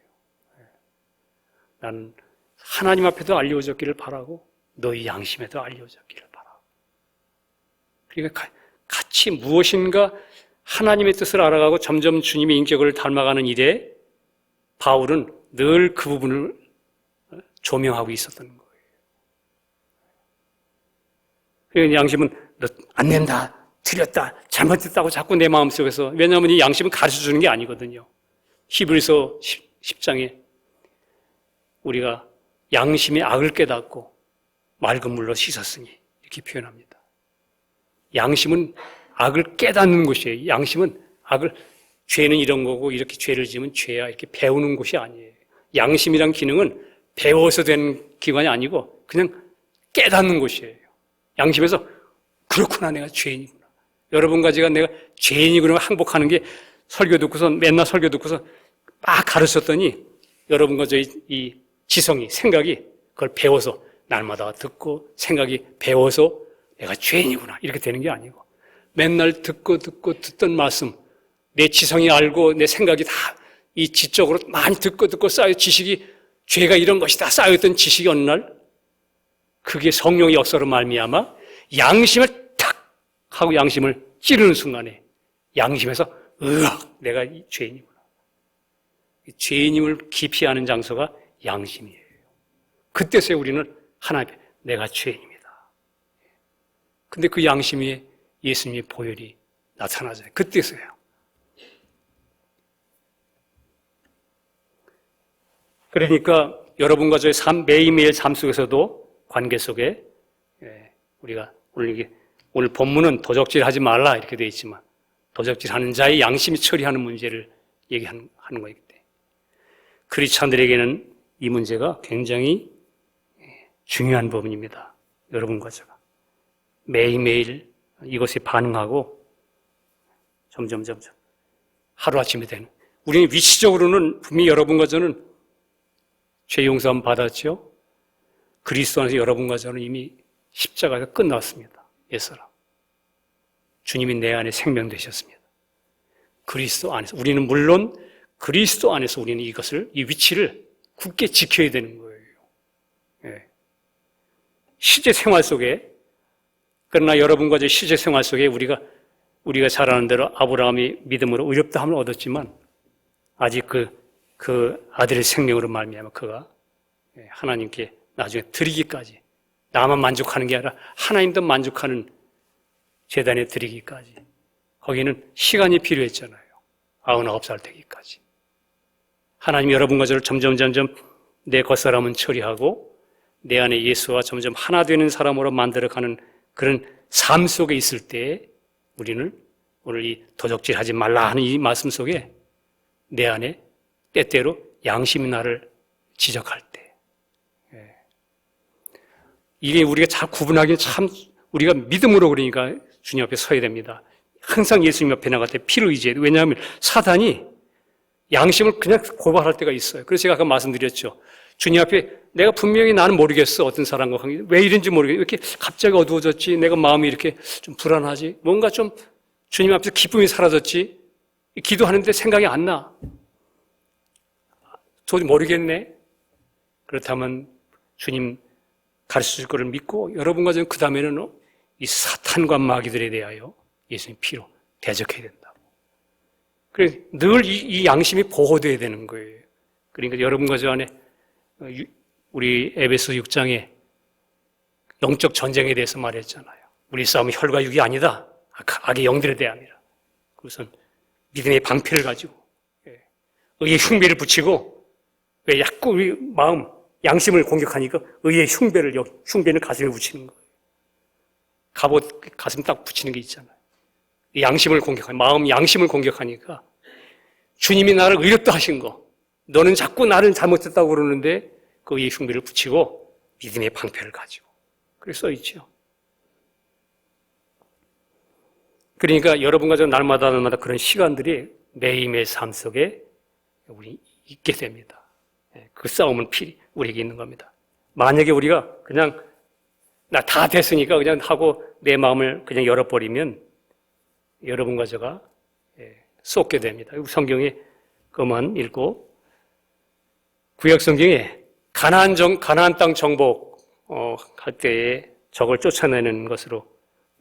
[SPEAKER 1] 나는 하나님 앞에도 알려졌기를 바라고 너희 양심에도 알려졌기를 바라고. 그러니까 같이 무엇인가 하나님의 뜻을 알아가고 점점 주님의 인격을 닮아가는 일에 바울은 늘 그 부분을 조명하고 있었던 거예요. 그러니까 양심은 너 안 된다, 틀렸다, 잘못했다고 자꾸 내 마음속에서, 왜냐하면 이 양심은 가르쳐주는 게 아니거든요. 히브리서 10장에 우리가 양심의 악을 깨닫고 맑은 물로 씻었으니 이렇게 표현합니다. 양심은 악을 깨닫는 것이에요. 양심은 죄는 이런 거고 이렇게 죄를 지으면 죄야 이렇게 배우는 것이 아니에요. 양심이란 기능은 배워서 된 기관이 아니고 그냥 깨닫는 것이에요. 양심에서 그렇구나, 내가 죄인이구나. 여러분과 제가 내가 죄인이구나 항복하는 게 설교 듣고서, 맨날 설교 듣고서 막 가르쳤더니 여러분과 저희 이 지성이, 생각이 그걸 배워서 날마다 듣고 생각이 배워서 내가 죄인이구나 이렇게 되는 게 아니고, 맨날 듣던 말씀, 내 지성이 알고 내 생각이 다 이 지적으로 많이 듣고 쌓여 지식이, 죄가 이런 것이다 쌓였던 지식이 어느 날 그게 성령의 역사로 말미암아 양심을 탁 하고 양심을 찌르는 순간에 양심에서 으악, 내가 이 죄인이구나. 죄인임을 깊이 아는 장소가 양심이에요. 그때서야 우리는 하나님 앞에 내가 죄인입니다. 근데 그 양심 위에 예수님의 보혈이 나타나잖아요. 그때서야. 그러니까 여러분과 저의 매일매일 삶 속에서도 관계 속에 우리가 오늘 본문은 도적질하지 말라 이렇게 되어 있지만 도적질하는 자의 양심이 처리하는 문제를 얘기하는 거이기 때문에 크리스찬들에게는 이 문제가 굉장히 중요한 부분입니다. 여러분과 제가 매일매일 이것에 반응하고 점점 하루아침에 되는, 우리는 위치적으로는 분명히 여러분과 저는 죄 용서함 받았죠. 그리스도 안에서 여러분과 저는 이미 십자가가 끝났습니다. 옛사람. 주님이 내 안에 생명 되셨습니다. 그리스도 안에서 우리는 물론 그리스도 안에서 우리는 이 위치를 굳게 지켜야 되는 거예요. 예. 실제 생활 속에, 그러나 여러분과 제 실제 생활 속에 우리가 잘 아는 대로 아브라함이 믿음으로 의롭다함을 얻었지만 아직 그 아들의 생명으로 말미암아 그가 하나님께 나중에 드리기까지, 나만 만족하는 게 아니라 하나님도 만족하는 제단에 드리기까지, 거기는 시간이 필요했잖아요. 99살 되기까지. 하나님 여러분과 저를 점점 내 겉사람은 처리하고 내 안에 예수와 점점 하나 되는 사람으로 만들어가는 그런 삶 속에 있을 때 우리는 오늘 이 도적질하지 말라 하는 이 말씀 속에 내 안에 때때로 양심이 나를 지적할 때, 이게 우리가 잘 구분하기는 참, 우리가 믿음으로 그러니까 주님 앞에 서야 됩니다. 항상 예수님 옆에 나갈 때 피를 의지해야 돼요. 왜냐하면 사단이 양심을 그냥 고발할 때가 있어요. 그래서 제가 아까 말씀드렸죠. 주님 앞에 내가 분명히 나는 모르겠어. 어떤 사람과 관계, 왜 이런지 모르겠어. 이렇게 갑자기 어두워졌지. 내가 마음이 이렇게 좀 불안하지. 뭔가 좀 주님 앞에서 기쁨이 사라졌지. 기도하는데 생각이 안 나. 도저히 모르겠네. 그렇다면 주님 가르쳐줄 것을 믿고 여러분과 저는 그 다음에는 이 사탄과 마귀들에 대하여 예수님 피로 대적해야 된다고. 그래서 늘 이 양심이 보호되어야 되는 거예요. 그러니까 여러분과 저 안에 우리 에베소 6장에 영적 전쟁에 대해서 말했잖아요. 우리 싸움은 혈과 육이 아니다. 악의 영들에 대함이라. 그것은 믿음의 방패를 가지고 의의 흉배를 붙이고, 왜 자꾸 우리 마음, 양심을 공격하니까 의의 흉배는 가슴에 붙이는 거예요. 갑옷 가슴 딱 붙이는 게 있잖아요. 양심을 마음 양심을 공격하니까 주님이 나를 의롭다 하신 거, 너는 자꾸 나를 잘못했다고 그러는데 그 의의 흉배를 붙이고 믿음의 방패를 가지고, 그렇게 써있죠. 그러니까 여러분과 저 날마다 그런 시간들이 매일매일 삶 속에 우리 있게 됩니다. 그 싸움은 우리에게 있는 겁니다. 만약에 우리가 그냥 나 다 됐으니까 그냥 하고 내 마음을 그냥 열어버리면 여러분과 제가 쏟게 됩니다. 성경에 그만 읽고 구약 성경에 가나안 땅 정복 할 때에 적을 쫓아내는 것으로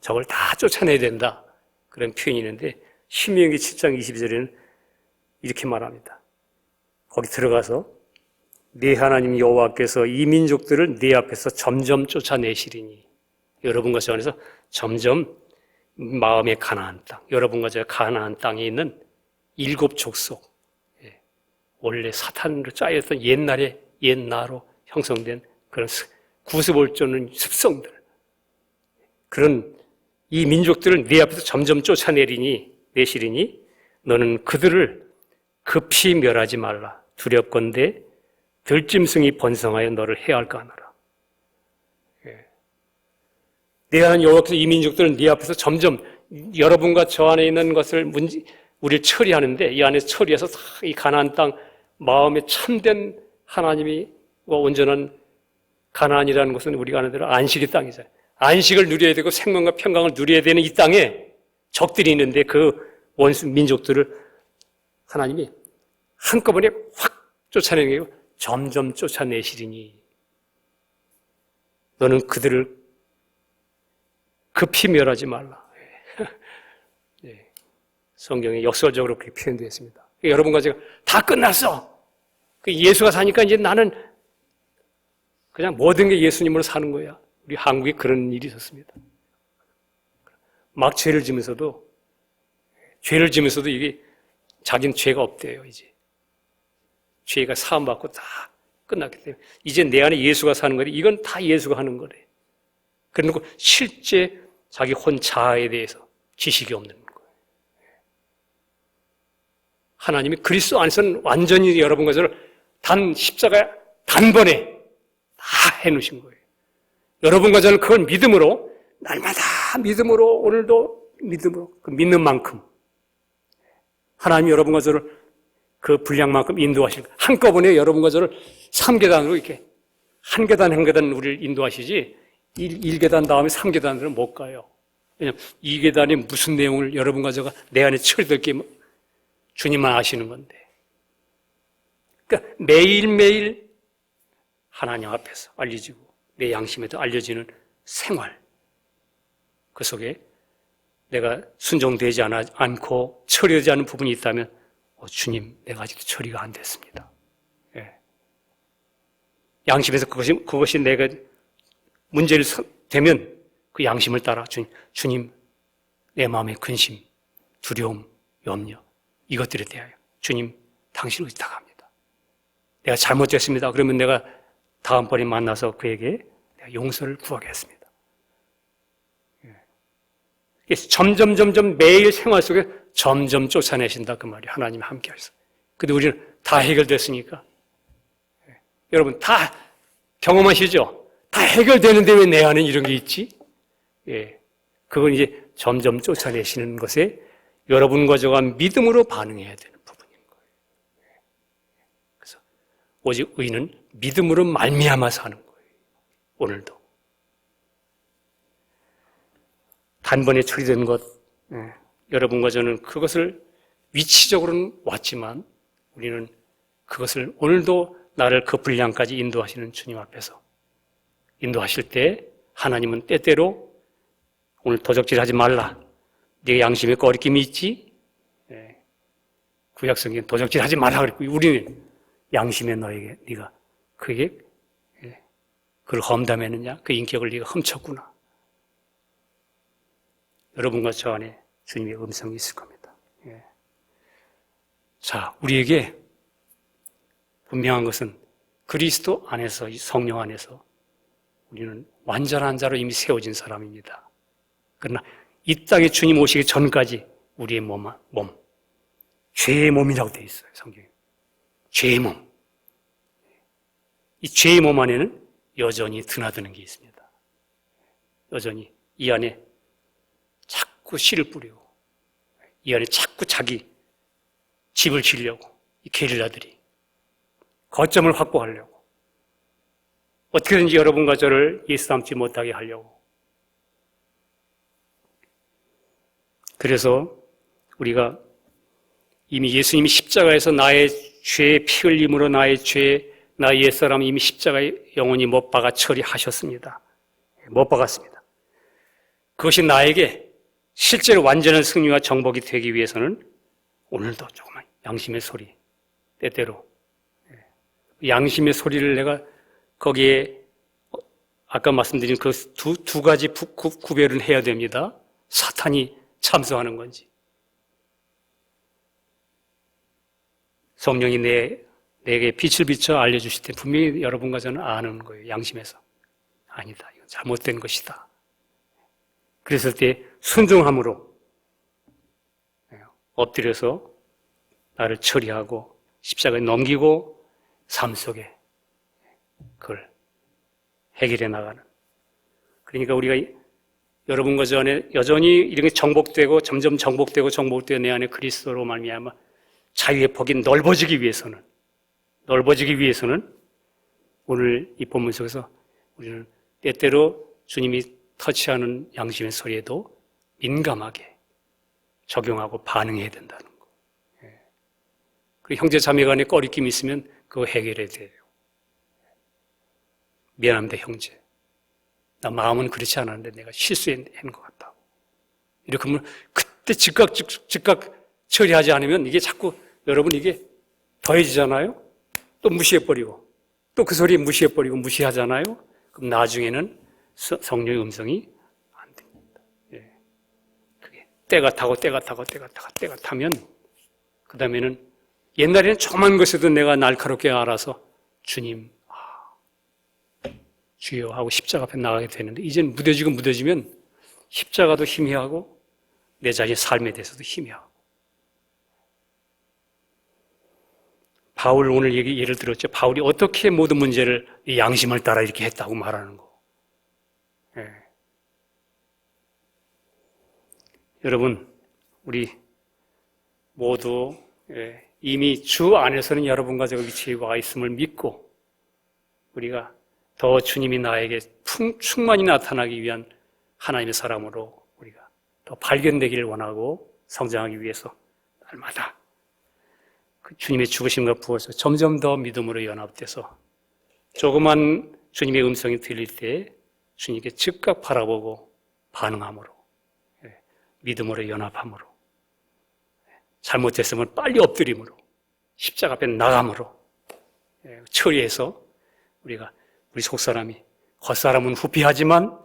[SPEAKER 1] 적을 다 쫓아내야 된다. 그런 표현이 있는데 신명기 7장 22절에는 이렇게 말합니다. 거기 들어가서 네 하나님 여호와께서 이 민족들을 네 앞에서 점점 쫓아내시리니 여러분과 저 안에서 점점 마음의 가나안 땅, 여러분과 제가 가나안 땅에 있는 7 족속, 원래 사탄으로 짜였던 옛나로 형성된 그런 구습을 쫓는 습성들, 그런 이 민족들을 네 앞에서 점점 내시리니 너는 그들을 급히 멸하지 말라. 두렵건대 들짐승이 번성하여 너를 해할까 하노라. 네 하나님 여호와께서 이 민족들을 네 앞에서 점점 여러분과 저 안에 있는 것을 우리를 처리하는데 이 안에서 처리해서 이 가나안 땅 마음에 참된 하나님이 온전한 가나안이라는 것은 우리가 아는 대로 안식의 땅이잖아요. 안식을 누려야 되고 생명과 평강을 누려야 되는 이 땅에 적들이 있는데 그 원수 민족들을 하나님이 한꺼번에 확 쫓아내는 게 아니고 점점 쫓아내시리니 너는 그들을 급히 멸하지 말라. 성경에 역설적으로 그렇게 표현되어 있습니다. 여러분과 제가 다 끝났어. 예수가 사니까 이제 나는 그냥 모든 게 예수님으로 사는 거야. 우리 한국에 그런 일이 있었습니다. 막 죄를 지면서도 이게 자기는 죄가 없대요, 이제. 죄가 사함받고 다 끝났기 때문에. 이제 내 안에 예수가 사는 거래. 이건 다 예수가 하는 거래. 그러고 실제 자기 혼 자아에 대해서 지식이 없는 거예요. 하나님이 그리스도 안에서는 완전히 여러분과 저를 십자가에 단번에 다 해놓으신 거예요. 여러분과 저는 그걸 믿음으로 날마다 믿음으로 오늘도 믿음으로 그 믿는 만큼 하나님이 여러분과 저를 그 분량만큼 인도하실 한꺼번에 여러분과 저를 3계단으로 이렇게 한 계단 우리를 인도하시지 1계단 다음에 3계단으로 못 가요. 왜냐하면 2계단이 무슨 내용을 여러분과 저가 내 안에 처리될 게 주님만 아시는 건데. 그러니까 매일매일 하나님 앞에서 알려지고 내 양심에도 알려지는 생활. 그 속에 내가 순종되지 않고 처리하지 않은 부분이 있다면 주님, 내가 아직도 처리가 안 됐습니다. 양심에서 그것이 내가 문제를 되면 그 양심을 따라 주님, 내 마음의 근심, 두려움, 염려 이것들에 대하여 주님, 당신을 의탁합니다. 내가 잘못됐습니다. 그러면 내가 다음번에 만나서 그에게 내가 용서를 구하겠습니다. 점점 매일 생활 속에 점점 쫓아내신다 그 말이에요. 하나님이 함께 하셔서. 근데 우리는 다 해결됐으니까. 여러분 다 경험하시죠? 다 해결되는데 왜 내 안에 이런 게 있지? 그건 이제 점점 쫓아내시는 것에 여러분과 저가 믿음으로 반응해야 되는 부분인 거예요. 그래서 오직 의인은 믿음으로 말미암아 사는 거예요. 오늘도. 단번에 처리된 것, 여러분과 저는 그것을 위치적으로는 왔지만 우리는 그것을 오늘도 나를 그 분량까지 인도하시는 주님 앞에서 인도하실 때 하나님은 때때로 오늘 도적질하지 말라. 네 양심에 꺼리낌이 있지? 구약성경에 도적질하지 말라 그랬고 우리는 양심에 너에게 네가 그게 그걸 험담했느냐? 그 인격을 네가 훔쳤구나. 여러분과 저 안에 주님의 음성이 있을 겁니다. 자, 우리에게 분명한 것은 그리스도 안에서, 이 성령 안에서 우리는 완전한 자로 이미 세워진 사람입니다. 그러나 이 땅에 주님 오시기 전까지 우리의 몸, 죄의 몸이라고 되어 있어요, 성경에. 죄의 몸. 이 죄의 몸 안에는 여전히 드나드는 게 있습니다. 여전히 이 안에 자꾸 씨를 뿌리고 이 안에 자꾸 자기 집을 지으려고 이 게릴라들이 거점을 확보하려고 어떻게든지 여러분과 저를 예수 닮지 못하게 하려고. 그래서 우리가 이미 예수님이 십자가에서 나의 죄의 피 흘림으로 나의 옛사람 이미 십자가에 영원히 못 박아 처리하셨습니다. 못 박았습니다. 그것이 나에게 실제로 완전한 승리와 정복이 되기 위해서는 오늘도 조금만 양심의 소리, 때때로 양심의 소리를 내가 거기에 아까 말씀드린 그 두 가지 구별은 해야 됩니다. 사탄이 참소하는 건지, 성령이 내게 빛을 비춰 알려주실 때 분명히 여러분과 저는 아는 거예요. 양심에서. 아니다. 이건 잘못된 것이다. 그랬을 때 순종함으로 엎드려서 나를 처리하고 십자가에 넘기고 삶 속에 그걸 해결해 나가는. 그러니까 우리가 여러분과 저 안에 여전히 이렇게 정복되고 점점 정복되고 내 안에 그리스도로 말미암아 자유의 폭이 넓어지기 위해서는 오늘 이 본문 속에서 우리는 때때로 주님이 터치하는 양심의 소리에도 민감하게 적용하고 반응해야 된다는 거. 그리고 형제 자매 간에 꺼리낌이 있으면 그거 해결해야 돼요. 미안합니다, 형제. 나 마음은 그렇지 않았는데 내가 실수한 것 같다고. 이렇게 하면 그때 즉각 처리하지 않으면 이게 자꾸 여러분 이게 더해지잖아요? 또 무시해버리고 또 그 소리 무시해버리고 무시하잖아요? 그럼 나중에는 성령의 음성이 안 됩니다. 예. 그게 때가 타면 그 다음에는 옛날에는 조그만 것에도 내가 날카롭게 알아서 주님 주여 하고 십자가 앞에 나가게 되는데 이제는 무뎌지면 십자가도 희미하고 내 자신의 삶에 대해서도 희미하고. 바울 오늘 예를 들었죠. 바울이 어떻게 모든 문제를 이 양심을 따라 이렇게 했다고 말하는 거. 예. 여러분 우리 모두 이미 주 안에서는 여러분과 제가 위치에 와 있음을 믿고 우리가 더 주님이 나에게 충만히 나타나기 위한 하나님의 사람으로 우리가 더 발견되기를 원하고 성장하기 위해서 날마다 그 주님의 죽으심과 부활에서 점점 더 믿음으로 연합돼서 조그만 주님의 음성이 들릴 때 주님께 즉각 바라보고 반응함으로 믿음으로 연합함으로 잘못됐으면 빨리 엎드림으로 십자가 앞에 나감으로 처리해서 우리가 우리 속사람이 겉사람은 후피하지만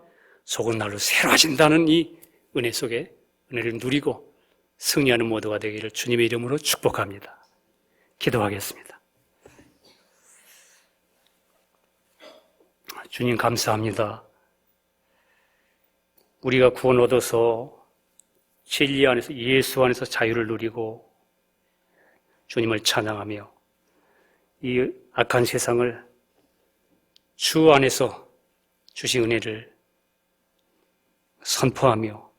[SPEAKER 1] 속은 날로 새로워진다는 이 은혜 속에 은혜를 누리고 승리하는 모두가 되기를 주님의 이름으로 축복합니다. 기도하겠습니다. 주님 감사합니다. 우리가 구원 얻어서 진리 안에서 예수 안에서 자유를 누리고 주님을 찬양하며 이 악한 세상을 주 안에서 주신 은혜를 선포하며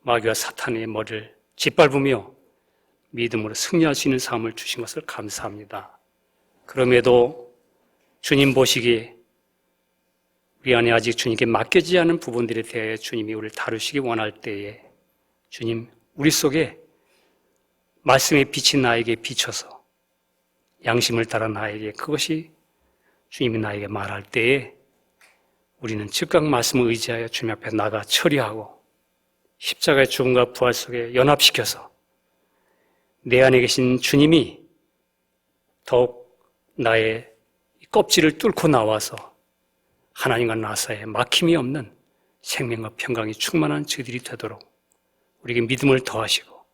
[SPEAKER 1] 마귀와 사탄의 머리를 짓밟으며 믿음으로 승리할 수 있는 삶을 주신 것을 감사합니다. 그럼에도 주님 보시기에 우리 안에 아직 주님께 맡기지 않은 부분들에 대해 주님이 우리를 다루시기 원할 때에 주님 우리 속에 말씀의 빛이 나에게 비춰서 양심을 따라 나에게 그것이 주님이 나에게 말할 때에 우리는 즉각 말씀을 의지하여 주님 앞에 나가 처리하고 십자가의 죽음과 부활 속에 연합시켜서 내 안에 계신 주님이 더욱 나의 껍질을 뚫고 나와서 하나님과 나 사이에 막힘이 없는 생명과 평강이 충만한 저희들이 되도록 우리에게 믿음을 더하시고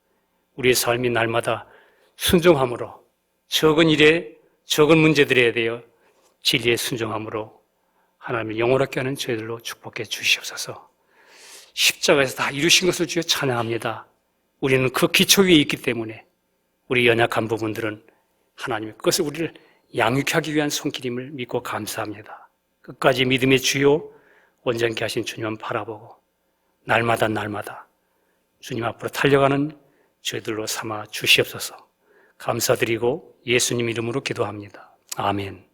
[SPEAKER 1] 우리의 삶이 날마다 순종함으로 적은 일에 적은 문제들에 대해 진리에 순종함으로 하나님을 영원하게 하는 저희들로 축복해 주시옵소서. 십자가에서 다 이루신 것을 주여 찬양합니다. 우리는 그 기초 위에 있기 때문에 우리 연약한 부분들은 하나님의 그것을 우리를 양육하기 위한 손길임을 믿고 감사합니다. 끝까지 믿음의 주요 온전케 하신 주님만 바라보고 날마다 주님 앞으로 달려가는 저희들로 삼아 주시옵소서. 감사드리고 예수님 이름으로 기도합니다. 아멘.